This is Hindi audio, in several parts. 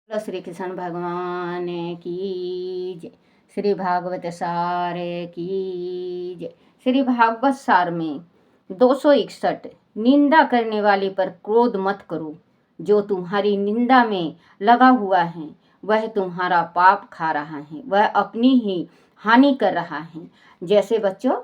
बोलो श्री कृष्ण भगवान की जय। श्री भागवत सार की जय। श्री भागवत सार में 261 निंदा करने वाले पर क्रोध मत करो। जो तुम्हारी निंदा में लगा हुआ है वह तुम्हारा पाप खा रहा है, वह अपनी ही हानि कर रहा है। जैसे बच्चों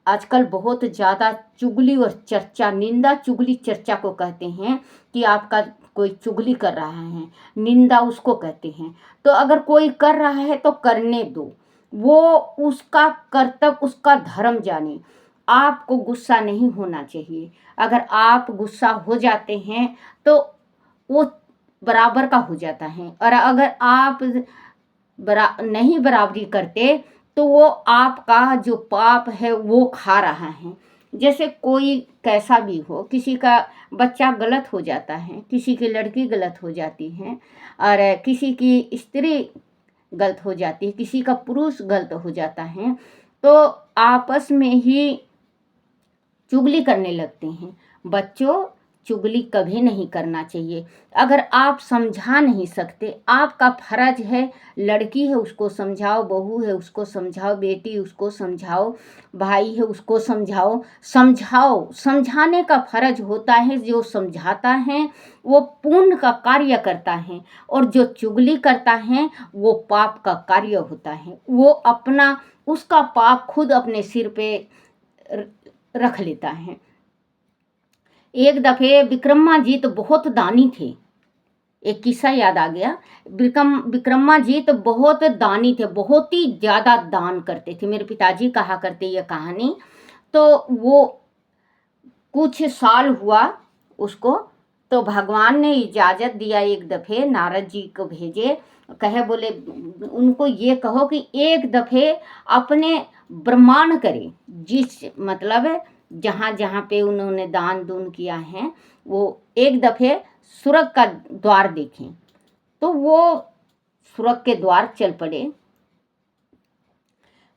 आजकल बहुत ज़्यादा चुगली और चर्चा, निंदा चुगली चर्चा को कहते हैं कि आपका कोई चुगली कर रहा है, निंदा उसको कहते हैं। तो अगर कोई कर रहा है तो करने दो, वो उसका कर्तव्य, उसका धर्म जाने। आपको गुस्सा नहीं होना चाहिए। अगर आप गुस्सा हो जाते हैं तो वो बराबर का हो जाता है, और अगर आप नहीं बराबरी करते तो वो आपका जो पाप है वो खा रहा है। जैसे कोई कैसा भी हो, किसी का बच्चा गलत हो जाता है, किसी की लड़की गलत हो जाती है, और किसी की स्त्री गलत हो जाती है, किसी का पुरुष गलत हो जाता है, तो आपस में ही चुगली करने लगते हैं। बच्चों, चुगली कभी नहीं करना चाहिए। अगर आप समझा नहीं सकते, आपका फर्ज है, लड़की है उसको समझाओ, बहू है उसको समझाओ, बेटी उसको समझाओ, भाई है उसको समझाओ। समझाने का फर्ज होता है। जो समझाता है वो पुण्य का कार्य करता है, और जो चुगली करता है वो पाप का कार्य होता है। वो अपना उसका पाप खुद अपने सिर पे रख लेता है। एक दफे विक्रमाजीत बहुत दानी थे। एक किस्सा याद आ गया। विक्रमाजीत बहुत दानी थे, बहुत ही ज़्यादा दान करते थे। मेरे पिताजी कहा करते ये कहानी। तो वो कुछ साल हुआ उसको, तो भगवान ने इजाज़त दिया, एक दफ़े नारद जी को भेजे, कहे बोले उनको ये कहो कि एक दफ़े अपने ब्रह्मांड करें, जिस मतलब जहाँ जहाँ पे उन्होंने दान दून किया है वो एक दफ़े स्वर्ग का द्वार देखें। तो वो स्वर्ग के द्वार चल पड़े।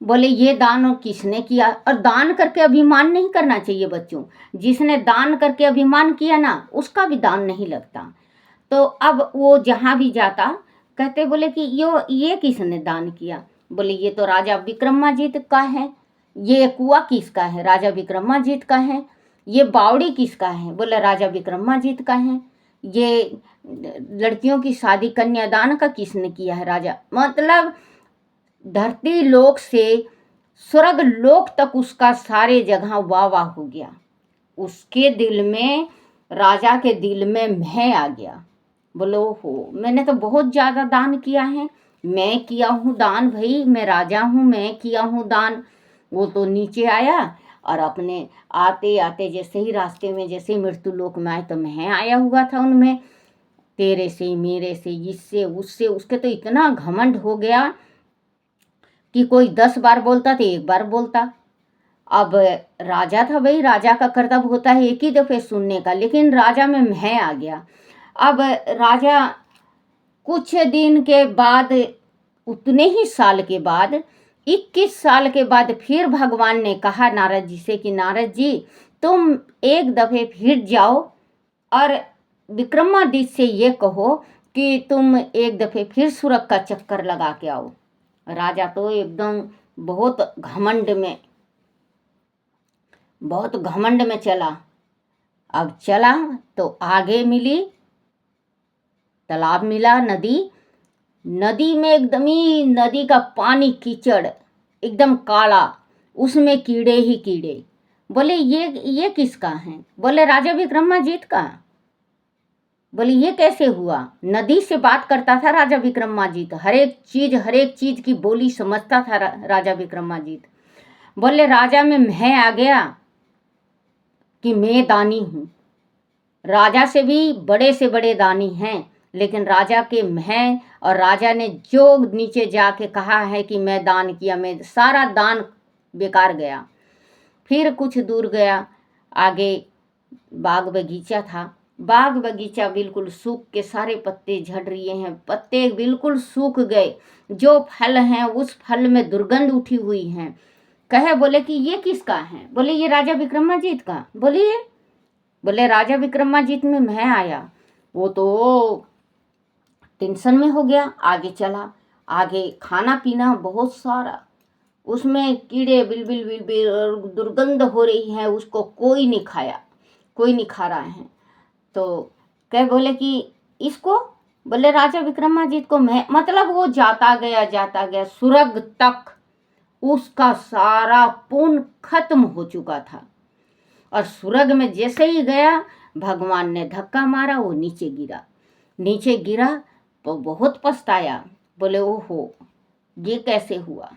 बोले ये दान किसने किया, और दान करके अभिमान नहीं करना चाहिए बच्चों। जिसने दान करके अभिमान किया ना, उसका भी दान नहीं लगता। तो अब वो जहाँ भी जाता कहते बोले कि ये किसने दान किया। बोले ये तो राजा विक्रमाजीत का है। ये कुआं किसका है, राजा विक्रमाजीत का है। ये बावड़ी किसका है, बोले राजा विक्रमाजीत का है। ये लड़कियों की शादी कन्यादान का किसने किया है, राजा। मतलब धरती लोक से स्वर्ग लोक तक उसका सारे जगह वाह वाह हो गया। उसके दिल में, राजा के दिल में मैं आ गया। बोलो हो, मैंने तो बहुत ज़्यादा दान किया है, मैं किया हूँ दान, भाई मैं राजा हूँ, मैं किया हूँ दान। वो तो नीचे आया, और अपने आते आते जैसे ही रास्ते में जैसे मृत्यु लोक में आए तो मैं आया हुआ था उनमें, तेरे से मेरे से इससे उससे। उसके तो इतना घमंड हो गया कि कोई 10 बार बोलता तो एक बार बोलता। अब राजा था भाई, राजा का कर्तव्य होता है एक ही दफ़े सुनने का, लेकिन राजा में मैं आ गया। अब राजा कुछ दिन के बाद, उतने ही साल के बाद, 21 साल के बाद फिर भगवान ने कहा नारद जी से कि नारद जी तुम एक दफ़े फिर जाओ और विक्रमादित्य से ये कहो कि तुम एक दफ़े फिर स्वर्ग का चक्कर लगा के आओ। राजा तो एकदम बहुत घमंड में चला। अब चला तो आगे मिली तालाब, मिला नदी में एकदम ही नदी का पानी कीचड़ एकदम काला, उसमें कीड़े ही कीड़े। बोले ये किसका है, बोले राजा विक्रमाजीत का। बोले ये कैसे हुआ। नदी से बात करता था राजा विक्रमाजीत, हर एक चीज की बोली समझता था राजा विक्रमाजीत। बोले राजा में मैं आ गया कि मैं दानी हूँ। राजा से भी बड़े दानी हैं, लेकिन राजा के मैं, और राजा ने जो नीचे जाके कहा है कि मैं दान किया, मैं सारा दान बेकार गया। फिर कुछ दूर गया, आगे बाग बगीचा था। बाग बगीचा बिल्कुल सूख के सारे पत्ते झड़ रहे हैं, पत्ते बिल्कुल सूख गए। जो फल हैं उस फल में दुर्गंध उठी हुई है। कहे बोले कि ये किसका है, बोले ये राजा विक्रमाजीत का। बोले राजा विक्रमाजीत में मैं आया। वो तो टेंशन में हो गया, आगे चला। आगे खाना पीना बहुत सारा, उसमें कीड़े बिलबिल बिलबिल और दुर्गंध हो रही है, उसको कोई नहीं खाया, कोई नहीं खा रहा है। तो कह बोले कि इसको, बोले राजा विक्रमादित्य को मैं, मतलब वो जाता गया स्वर्ग तक उसका सारा पुण्य खत्म हो चुका था। और स्वर्ग में जैसे ही गया, भगवान ने धक्का मारा, वो नीचे गिरा तो बहुत पछताया। बोले ओहो, ये कैसे हुआ।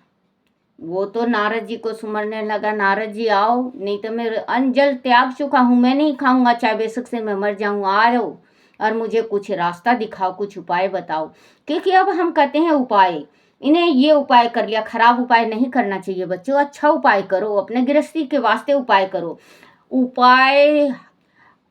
वो तो नारद जी को सुमरने लगा, नारद जी आओ, नहीं तो मैं अन्न जल त्याग चुका हूँ, मैं नहीं खाऊंगा, चाहे बेशक से मैं मर जाऊँ, आ जाओ और मुझे कुछ रास्ता दिखाओ, कुछ उपाय बताओ। क्योंकि अब हम कहते हैं उपाय, इन्हें ये उपाय कर लिया, खराब उपाय नहीं करना चाहिए बच्चों, अच्छा उपाय करो, अपने गृहस्थी के वास्ते उपाय करो। उपाय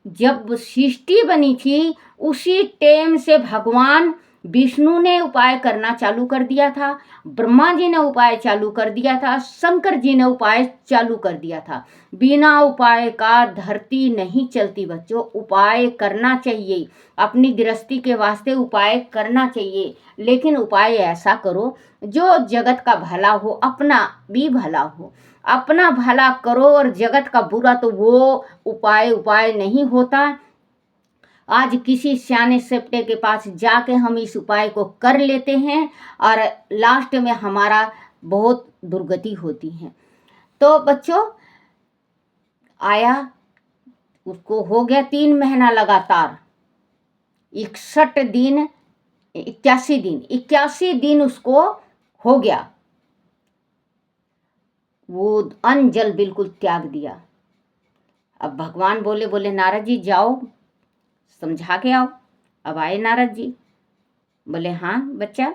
जब सृष्टि बनी थी उसी टाइम से भगवान विष्णु ने उपाय करना चालू कर दिया था, ब्रह्मा जी ने उपाय चालू कर दिया था, शंकर जी ने उपाय चालू कर दिया था। बिना उपाय का धरती नहीं चलती बच्चों, उपाय करना चाहिए, अपनी गृहस्थी के वास्ते उपाय करना चाहिए। लेकिन उपाय ऐसा करो जो जगत का भला हो, अपना भी भला हो। अपना भला करो और जगत का बुरा तो वो उपाय नहीं होता। आज किसी सियाने सेप्टे के पास जाके हम इस उपाय को कर लेते हैं और लास्ट में हमारा बहुत दुर्गति होती है। तो बच्चों आया, उसको हो गया 3 महीना लगातार, 61 दिन 81 दिन उसको हो गया। वो अन्न जल बिल्कुल त्याग दिया। अब भगवान बोले नारद जी जाओ समझा के आओ। अब आए नारद जी, बोले हाँ बच्चा,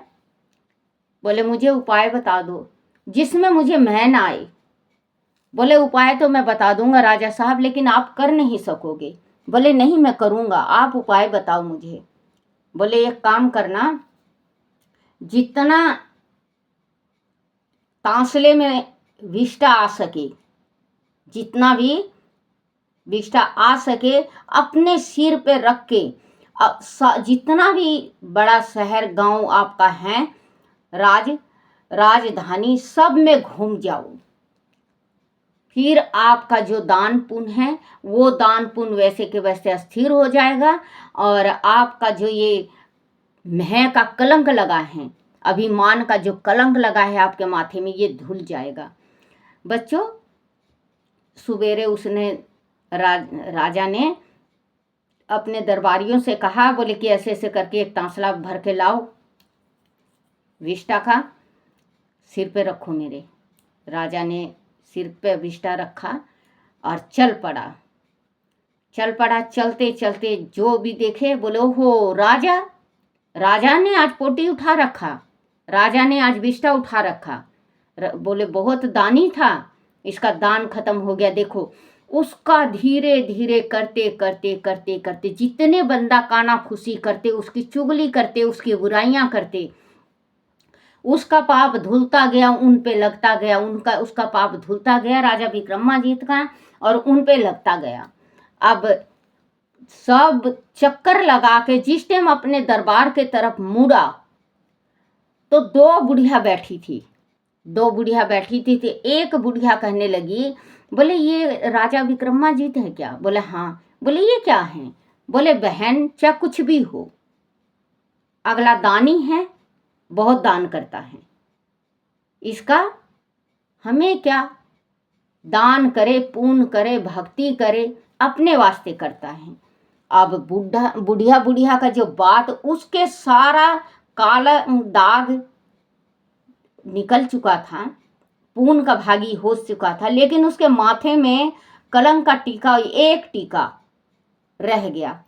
बोले मुझे उपाय बता दो जिसमें मुझे मैन आए। बोले उपाय तो मैं बता दूंगा राजा साहब, लेकिन आप कर नहीं सकोगे। बोले नहीं मैं करूंगा, आप उपाय बताओ मुझे। बोले एक काम करना, जितना तांसले में विष्ठा आ सके, जितना भी विष्ठा आ सके अपने सिर पे रख के, जितना भी बड़ा शहर गांव आपका है, राजधानी सब में घूम जाओ। फिर आपका जो दान पुण्य है वो दान पुण्य वैसे के वैसे स्थिर हो जाएगा और आपका जो ये मैं का कलंक लगा है, अभिमान का जो कलंक लगा है आपके माथे में, ये धुल जाएगा। बच्चों सुबेरे उसने राजा ने अपने दरबारियों से कहा, बोले कि ऐसे ऐसे करके एक तांसला भर के लाओ विष्ठा का, सिर पे रखो मेरे। राजा ने सिर पे विष्ठा रखा और चल पड़ा। चलते चलते जो भी देखे बोले ओहो राजा ने आज पोटी उठा रखा, राजा ने आज विष्ठा उठा रखा। बोले बहुत दानी था, इसका दान खत्म हो गया। देखो उसका धीरे धीरे करते करते करते करते जितने बंदा काना खुशी करते, उसकी चुगली करते, उसकी बुराइयां करते, उसका पाप धुलता गया, उन पे लगता गया, उसका पाप धुलता गया राजा विक्रमादित्य का, और उन पे लगता गया। अब सब चक्कर लगा के जिस टाइम अपने दरबार के तरफ मुड़ा तो 2 बुढ़िया बैठी थी। तो एक बुढ़िया कहने लगी, बोले ये राजा विक्रमादित्य है क्या? बोले हाँ। बोले ये क्या है? बोले बहन चाहे कुछ भी हो, अगला दानी है, बहुत दान करता है, इसका हमें क्या, दान करे, पुण्य करे, भक्ति करे, अपने वास्ते करता है। अब बुढ़िया का जो बात, उसके सारा काला दाग निकल चुका था, पुण्य का भागी हो चुका था, लेकिन उसके माथे में कलंक का टीका, एक टीका रह गया।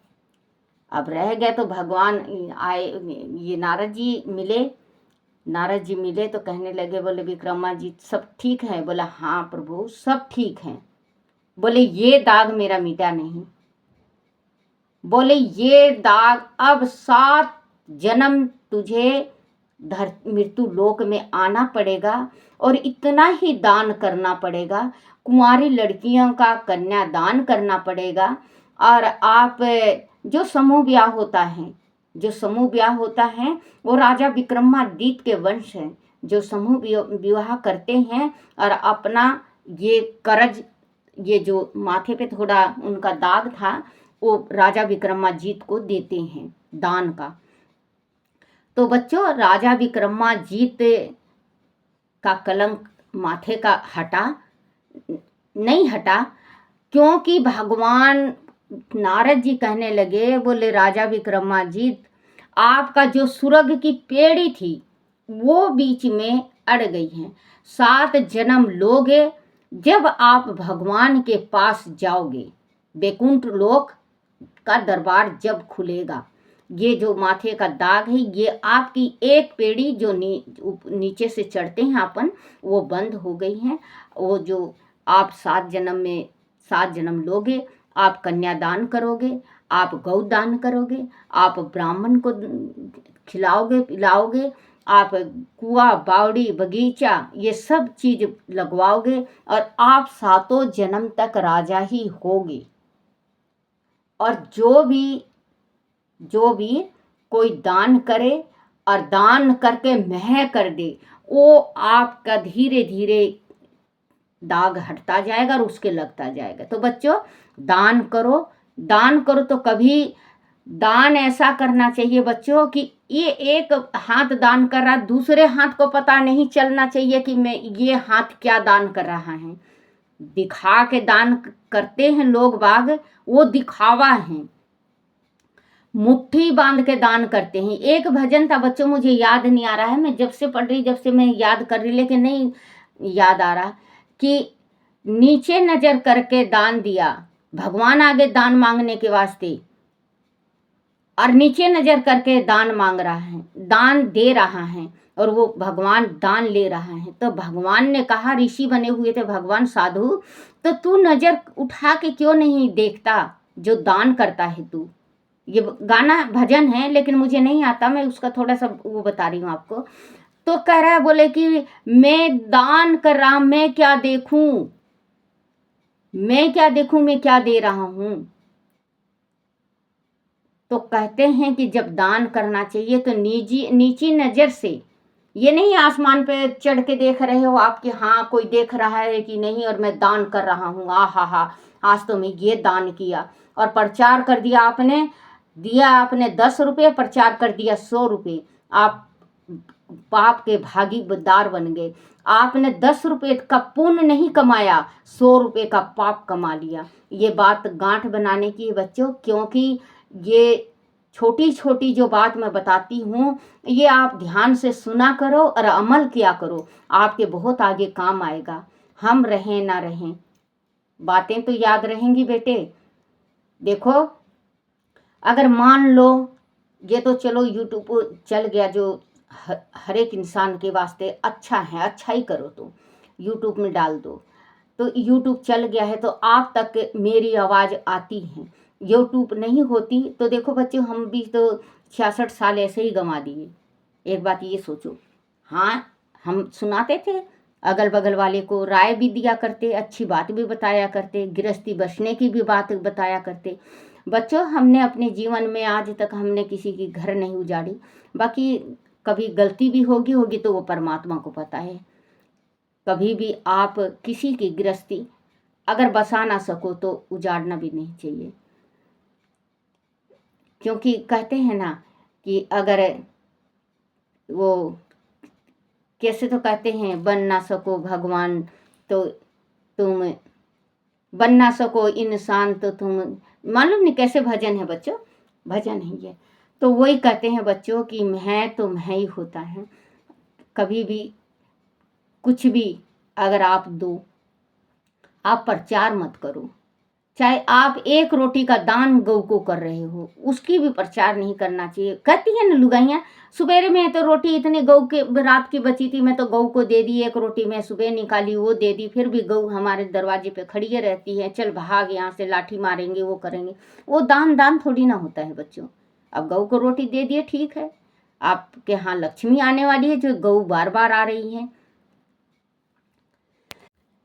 अब रह गया तो भगवान आए, ये नारद जी मिले तो कहने लगे, बोले विक्रमादित्य सब ठीक है? बोला हाँ प्रभु सब ठीक है। बोले ये दाग मेरा मिटा नहीं, बोले ये दाग अब 7 जन्म तुझे मृत्यु लोक में आना पड़ेगा और इतना ही दान करना पड़ेगा, कुंवारी लड़कियों का कन्या दान करना पड़ेगा। और आप जो समूह ब्याह होता है जो समूह ब्याह होता है वो राजा विक्रमादित्य के वंश है, जो समूह विवाह करते हैं और अपना ये कर्ज, ये जो माथे पे थोड़ा उनका दाग था वो राजा विक्रमाजीत को देते हैं दान का। तो बच्चों, राजा विक्रमाजीत का कलंक माथे का हटा नहीं हटा, क्योंकि भगवान नारद जी कहने लगे, बोले राजा विक्रमाजीत, आपका जो सुरग की पेड़ी थी वो बीच में अड़ गई है। 7 जन्म लोगे जब आप भगवान के पास जाओगे, बैकुंठ लोक का दरबार जब खुलेगा। ये जो माथे का दाग है, ये आपकी एक पेड़ी जो नीचे से चढ़ते हैं अपन, वो बंद हो गई है। वो जो आप 7 जन्म में 7 जन्म लोगे, आप कन्यादान करोगे, आप गौदान करोगे, आप ब्राह्मण को खिलाओगे पिलाओगे, आप कुआं बावड़ी बगीचा ये सब चीज लगवाओगे और आप 7 जन्म तक राजा ही होगे। और जो भी कोई दान करे और दान करके मह कर दे, वो आपका धीरे धीरे दाग हटता जाएगा और उसके लगता जाएगा। तो बच्चों, दान करो। दान करो तो कभी दान ऐसा करना चाहिए बच्चों कि ये एक हाथ दान कर रहा, दूसरे हाथ को पता नहीं चलना चाहिए कि मैं ये हाथ क्या दान कर रहा है। दिखा के दान करते हैं लोग बाग, वो दिखावा है। मुट्ठी बांध के दान करते हैं। एक भजन था बच्चों, मुझे याद नहीं आ रहा है, मैं जब से पढ़ रही, जब से मैं याद कर रही, लेकिन नहीं याद आ रहा, कि नीचे नजर करके दान दिया, भगवान आगे दान मांगने के वास्ते, और नीचे नजर करके दान मांग रहा है, दान दे रहा है, और वो भगवान दान ले रहा है। तो भगवान ने कहा, ऋषि बने हुए थे भगवान साधु, तो तू नजर उठा के क्यों नहीं देखता जो दान करता है तू। ये गाना भजन है लेकिन मुझे नहीं आता, मैं उसका थोड़ा सा वो बता रही हूँ आपको। तो कह रहा है, बोले कि मैं दान कर रहा, मैं क्या देखूं, मैं क्या देखूं, मैं क्या दे रहा हूं। तो कहते हैं कि जब दान करना चाहिए तो नीची नजर से, ये नहीं आसमान पे चढ़ के देख रहे हो आप कि हाँ कोई देख रहा है कि नहीं और मैं दान कर रहा हूँ, हा आज तो मैं ये दान किया, और प्रचार कर दिया आपने, दिया आपने 10 रुपये, प्रचार कर दिया 100 रुपये, आप पाप के भागीदार बन गए। आपने 10 रुपये का पुण्य नहीं कमाया, 100 रुपये का पाप कमा लिया। ये बात गांठ बनाने की है बच्चों, क्योंकि ये छोटी छोटी जो बात मैं बताती हूँ, ये आप ध्यान से सुना करो और अमल किया करो, आपके बहुत आगे काम आएगा। हम रहें ना रहें, बातें तो याद रहेंगी बेटे। देखो, अगर मान लो ये तो चलो यूट्यूब चल गया, जो हर एक इंसान के वास्ते अच्छा है, अच्छा ही करो, तो यूट्यूब में डाल दो, तो यूट्यूब चल गया है तो आप तक मेरी आवाज़ आती है। यूट्यूब नहीं होती तो देखो बच्चों, हम भी तो 66 साल ऐसे ही गंवा दिए। एक बात ये सोचो, हाँ हम सुनाते थे, अगल बगल वाले को राय भी दिया करते, अच्छी बात भी बताया करते, गृहस्थी बसने की भी बात बताया करते। बच्चों, हमने अपने जीवन में आज तक हमने किसी की घर नहीं उजाड़ी, बाकी कभी गलती भी होगी तो वो परमात्मा को पता है। कभी भी आप किसी की गृहस्थी अगर बसा ना सको तो उजाड़ना भी नहीं चाहिए, क्योंकि कहते हैं ना कि अगर वो कैसे तो कहते हैं, बन ना सको भगवान तो तुम, बन ना सको इंसान तो तुम, मालूम नहीं कैसे भजन है बच्चों, भजन है ये। तो वही कहते हैं बच्चों कि मैं तो मैं ही होता है। कभी भी कुछ भी अगर आप दो, आप प्रचार मत करो। चाहे आप 1 रोटी का दान गौ को कर रहे हो, उसकी भी प्रचार नहीं करना चाहिए। कहती है ना लुगाइयाँ, सुबेरे में तो रोटी इतनी गौ के रात की बची थी, मैं तो गौ को दे दी, 1 रोटी मैं सुबह निकाली वो दे दी, फिर भी गौ हमारे दरवाजे पे खड़ी रहती है, चल भाग यहाँ से, लाठी मारेंगे, वो करेंगे। वो दान थोड़ी ना होता है बच्चों। अब गौ को रोटी दे दिए, ठीक है, आपके यहाँ लक्ष्मी आने वाली है, जो गौ बार बार आ रही है,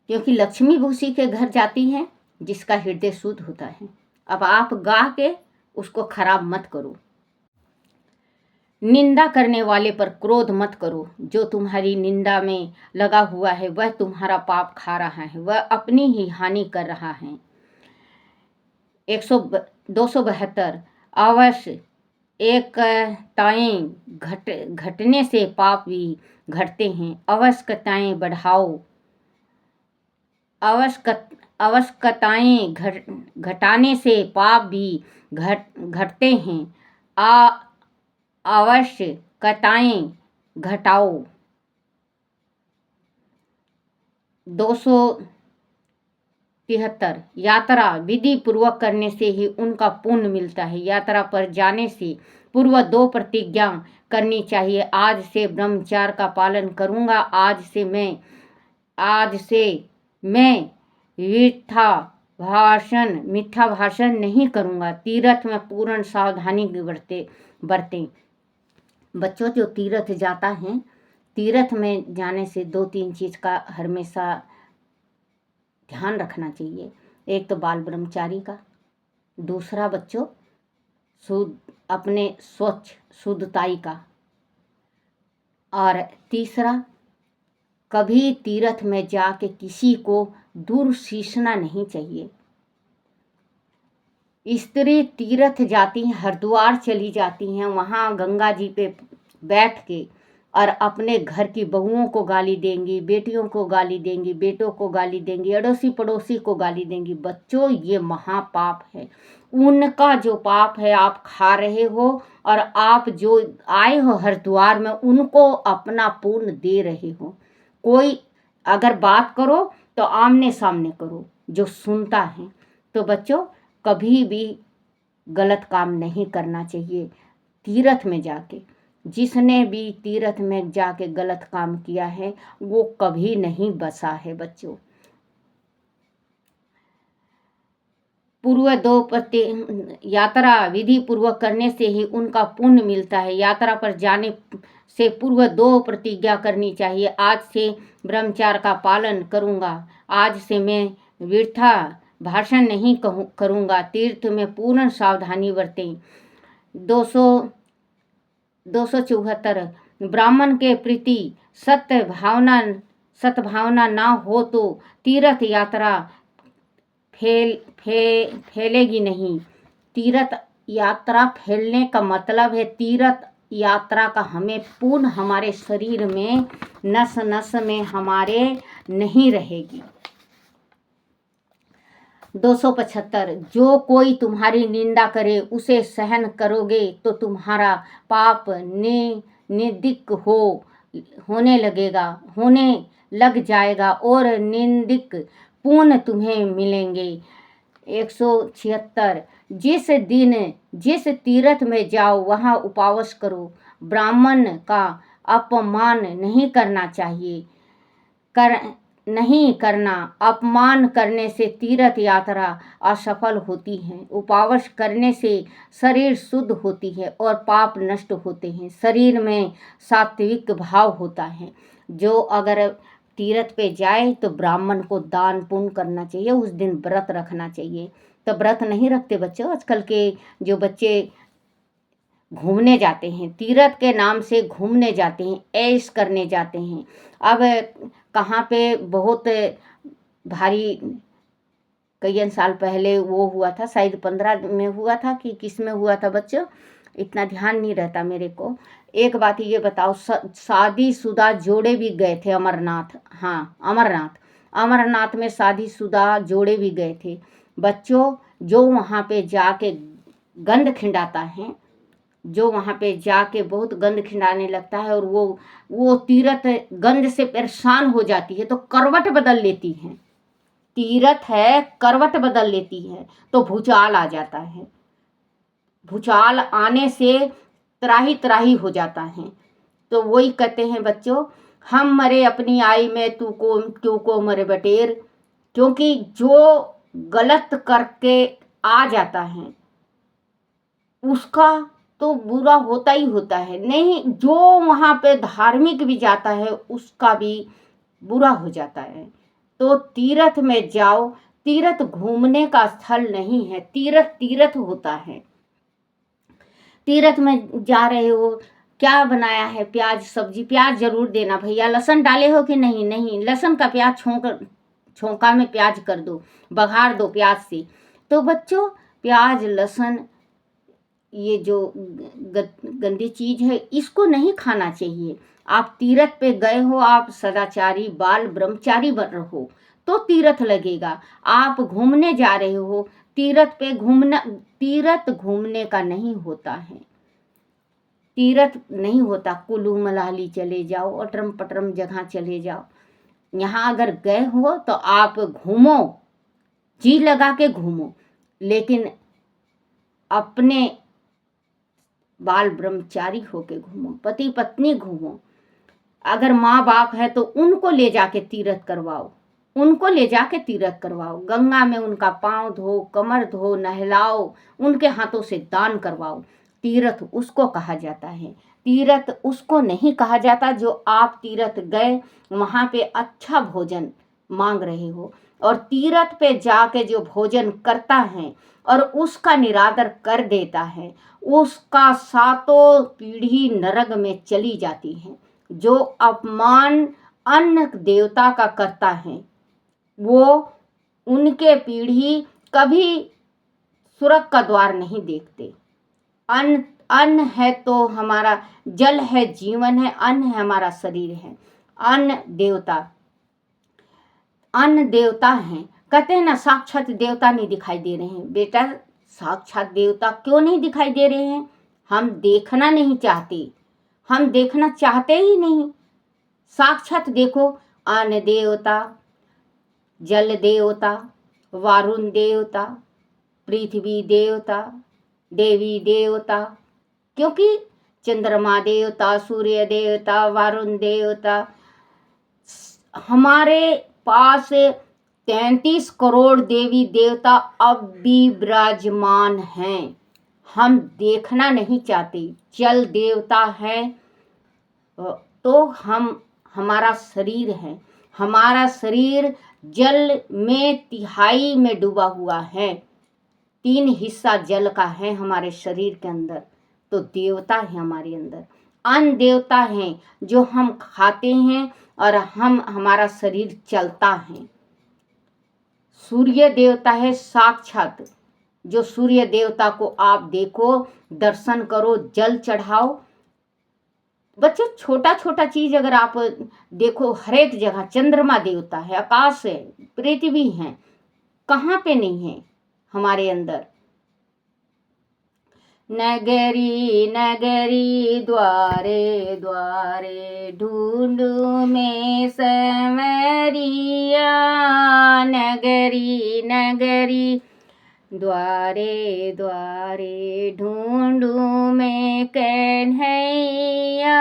क्योंकि लक्ष्मी उसी के घर जाती है जिसका हृदय शुद्ध होता है। अब आप गा के उसको खराब मत करो। निंदा करने वाले पर क्रोध मत करो। जो तुम्हारी निंदा में लगा हुआ है वह तुम्हारा पाप खा रहा है, वह अपनी ही हानि कर रहा है। 272 अवश्य एकताएं घटने से पाप भी घटते हैं। आवश्यकताएं बढ़ाओ, आवश्यकताएं घटाने से पाप भी घटते हैं। आवश्यकताएं घटाओ। 273 यात्रा विधि पूर्वक करने से ही उनका पुण्य मिलता है। यात्रा पर जाने से पूर्व 2 प्रतिज्ञा करनी चाहिए। आज से ब्रह्मचर्य का पालन करूंगा। आज से मैं मीठा भाषण नहीं करूंगा। तीर्थ में पूर्ण सावधानी बरतें। बच्चों, जो तीर्थ जाता है, तीर्थ में जाने से 2-3 चीज़ का हमेशा ध्यान रखना चाहिए। एक तो बाल ब्रह्मचारी का, दूसरा बच्चों अपने स्वच्छ शुद्धताई का, और तीसरा कभी तीर्थ में जाके किसी को दूर शीशना नहीं चाहिए। स्त्री तीर्थ जाती हैं, हरिद्वार चली जाती हैं, वहाँ गंगा जी पे बैठ के और अपने घर की बहुओं को गाली देंगी, बेटियों को गाली देंगी, बेटों को गाली देंगी, अड़ोसी पड़ोसी को गाली देंगी। बच्चों, ये महापाप है। उनका जो पाप है आप खा रहे हो, और आप जो आए हो हरिद्वार में उनको अपना पुण्य दे रहे हो। कोई अगर बात करो तो आमने सामने करो, जो सुनता है। तो बच्चों, कभी भी गलत काम नहीं करना चाहिए तीर्थ में जाके। जिसने भी तीर्थ में जाके गलत काम किया है वो कभी नहीं बचा है। बच्चों, पूर्व 2 यात्रा विधि पूर्वक करने से ही उनका पुण्य मिलता है। यात्रा पर जाने से पूर्व 2 प्रतिज्ञा करनी चाहिए। आज से ब्रह्मचर्य का पालन करूंगा। आज से मैं वृथा भाषण नहीं करूंगा। तीर्थ में पूर्ण सावधानी बरतें। 274 ब्राह्मण के प्रति सद्भावना ना हो तो तीर्थ यात्रा फैलेगी नहीं। तीर्थ यात्रा फैलने का मतलब है तीर्थ यात्रा का हमें पुण्य हमारे शरीर में नस नस में हमारे नहीं रहेगी। 275 जो कोई तुम्हारी निंदा करे उसे सहन करोगे तो तुम्हारा पाप निंदिक होने लग जाएगा और निंदिक पुण्य तुम्हें मिलेंगे। 176 जिस तीर्थ में जाओ वहाँ उपवास करो। ब्राह्मण का अपमान नहीं करना। अपमान करने से तीर्थ यात्रा असफल होती है। उपवास करने से शरीर शुद्ध होती है और पाप नष्ट होते हैं। शरीर में सात्विक भाव होता है। जो अगर तीर्थ पे जाए तो ब्राह्मण को दान पुण्य करना चाहिए। उस दिन व्रत रखना चाहिए। तो व्रत नहीं रखते बच्चों। आजकल के जो बच्चे घूमने जाते हैं, तीर्थ के नाम से घूमने जाते हैं, ऐश करने जाते हैं। अब कहाँ पे बहुत भारी कई साल पहले वो हुआ था, शायद 15 में हुआ था कि किस में हुआ था बच्चों, इतना ध्यान नहीं रहता मेरे को। एक बात ये बताओ, शादीशुदा जोड़े भी गए थे अमरनाथ। हाँ, अमरनाथ में शादीशुदा जोड़े भी गए थे। बच्चों, जो वहाँ पे जाके गंध खिंडाता है, जो वहाँ पे जाके बहुत गंध खिंडाने लगता है और वो तीर्थ गंध से परेशान हो जाती है तो करवट बदल लेती है। तीर्थ है, करवट बदल लेती है तो भूचाल आ जाता है। भूचाल आने से त्राही त्राही हो जाता है। तो वही कहते हैं बच्चों, हम मरे अपनी आई में तू क्यों को मरे बटेर। क्योंकि जो गलत करके आ जाता है उसका तो बुरा होता ही होता है। नहीं, जो वहाँ पे धार्मिक भी जाता है उसका भी बुरा हो जाता है। तो तीर्थ में जाओ। तीर्थ घूमने का स्थल नहीं है, तीर्थ होता है। तीर्थ में जा रहे हो क्या बनाया है, प्याज सब्जी, प्याज जरूर देना भैया। लहसुन डाले हो कि नहीं? नहीं, लहसुन का प्याज छोंका में प्याज कर दो, बघार दो प्याज से। तो बच्चों प्याज लहसुन ये जो गंदी चीज है इसको नहीं खाना चाहिए। आप तीर्थ पे गए हो, आप सदाचारी बाल ब्रह्मचारी बन रहो तो तीर्थ लगेगा। आप घूमने जा रहे हो, तीर्थ पे घूमना, तीर्थ घूमने का नहीं होता है, तीर्थ नहीं होता। कुल्लू मनाली चले जाओ, अटरम पटरम जगह चले जाओ, यहाँ अगर गए हो तो आप घूमो, जी लगा के घूमो, लेकिन अपने बाल ब्रह्मचारी होके घूमो, पति पत्नी घूमो। अगर माँ बाप है तो उनको ले जाके तीर्थ करवाओ, उनको ले जाके तीर्थ करवाओ, गंगा में उनका पाँव धो, कमर धो, नहलाओ, उनके हाथों से दान करवाओ। तीर्थ उसको कहा जाता है। तीर्थ उसको नहीं कहा जाता जो आप तीर्थ गए, वहाँ पे अच्छा भोजन मांग रहे हो, और तीर्थ पे जाके जो भोजन करता है और उसका निरादर कर देता है, उसका सातों पीढ़ी नरक में चली जाती है। जो अपमान अन्न देवता का करता है वो उनके पीढ़ी कभी स्वर्ग का द्वार नहीं देखते। अन्न अन्न है तो हमारा, जल है जीवन है, अन्न है हमारा शरीर है। अन्न देवता हैं। कहते हैं ना साक्षात देवता नहीं दिखाई दे रहे हैं। बेटा साक्षात देवता क्यों नहीं दिखाई दे रहे हैं? हम देखना नहीं चाहते, हम देखना चाहते ही नहीं। साक्षात देखो, अन्न देवता, जल देवता, वारुण देवता, पृथ्वी देवता, देवी देवता, क्योंकि चंद्रमा देवता, सूर्य देवता, वारुण देवता, हमारे पास 33 करोड़ देवी देवता अब भी विराजमान हैं। हम देखना नहीं चाहते। जल देवता है तो हमारा शरीर है, हमारा शरीर जल में तिहाई में डूबा हुआ है। 3 हिस्सा जल का है हमारे शरीर के अंदर, तो देवता है हमारे अंदर। अन्न देवता हैं जो हम खाते हैं और हमारा शरीर चलता है। सूर्य देवता है साक्षात, जो सूर्य देवता को आप देखो, दर्शन करो, जल चढ़ाओ। बच्चे छोटा छोटा चीज अगर आप देखो, हर एक जगह चंद्रमा देवता है, आकाश है, पृथ्वी है, कहाँ पे नहीं है हमारे अंदर। नगरी नगरी द्वारे द्वारे ढूंढूं मैं समरिया, नगरी नगरी द्वारे द्वारे ढूंढूं मैं कन्हैया,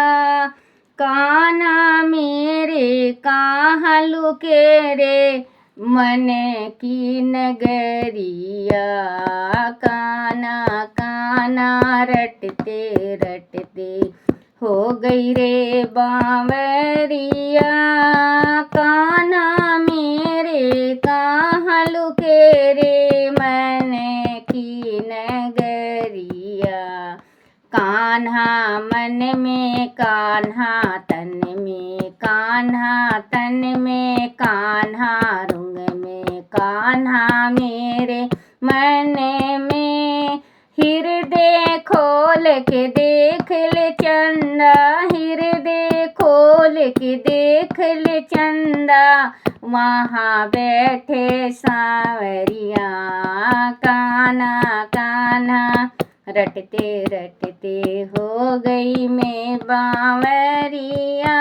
कान्हा मेरे कहाँ लुके रे मन की नगरिया, कान्हा कान्हा रटते रटते हो गई रे बांवरिया, कान्हा मेरे कहाँ लुके रे मन की नगरिया, कान्हा मन में कान्हा तन में, कान्हा तन में कान्हा रुंग में, कान्हा मेरे मन में। हृदय खोल के देख ले चंदा, हृदय खोल के देख ले चंदा, वहाँ बैठे सांवरिया, कान्हा कान्हा रटते रटते हो गई मैं बांवरिया,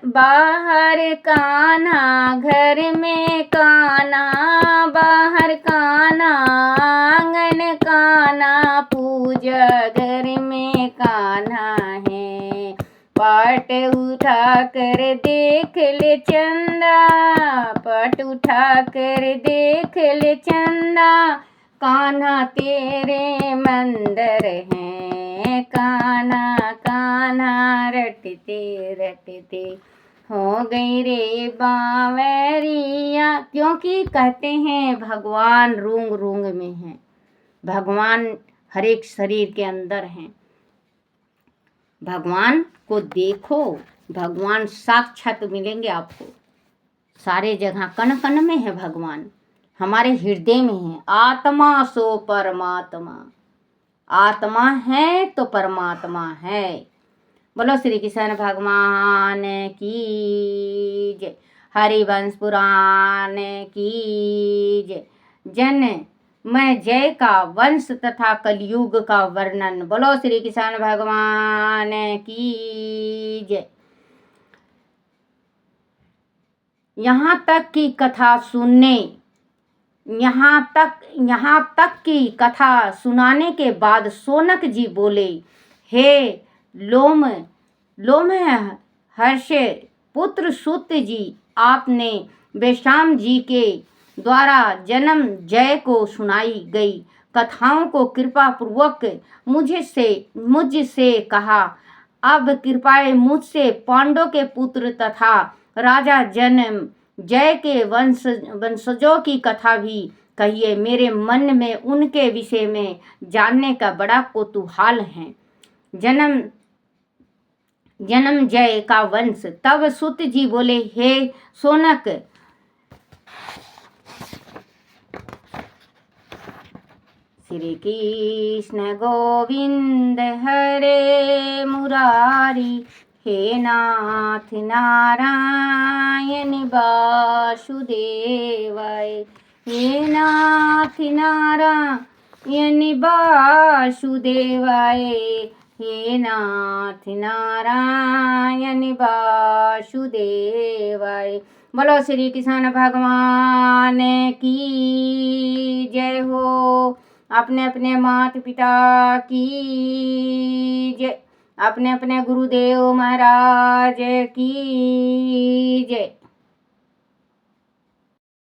बाहर कान्हा घर में कान्हा, बाहर कान्हा आंगन कान्हा, पूजा घर में कान्हा है, पाट उठा कर देख ले चंदा, पाट उठा कर देख ले चंदा, कान्हा तेरे मंदिर हैं, कान्हा कान्हा रटते रटते हो गई रे बांवरिया। क्योंकि कहते हैं भगवान रूंग रूंग में हैं, भगवान हर एक शरीर के अंदर हैं। भगवान को देखो, भगवान साक्षात मिलेंगे आपको। सारे जगह कण कण में है भगवान, हमारे हृदय में है। आत्मा सो परमात्मा, आत्मा है तो परमात्मा है। बोलो श्री कृष्ण भगवान की जय। हरिवंश पुराण की जय। जन मैं जय का वंश तथा कलयुग का वर्णन। बोलो श्री कृष्ण भगवान की जय। यहाँ तक की कथा सुनने, यहाँ तक की कथा सुनाने के बाद शौनक जी बोले, हे लोम हर्ष पुत्र सूत जी, आपने बेशाम जी के द्वारा जन्म जय को सुनाई गई कथाओं को कृपा पूर्वक मुझसे कहा। अब कृपया मुझसे पांडव के पुत्र तथा राजा जन्म जय के वंशजों की कथा भी कहिए। मेरे मन में उनके विषय में जानने का बड़ा कौतूहल है। जन्म जय का वंश। तब सूत जी बोले, हे शौनक, श्री कृष्ण गोविंद हरे मुरारी, हे नाथ नारायण वासुदेवाय, हे नाथ नारायण वासुदेवाय, हे नाथ नारायण वासुदेवाय। बोलो श्री कृष्ण भगवान की जय हो। अपने अपने माता पिता की जय, अपने अपने गुरुदेव महाराज की जय।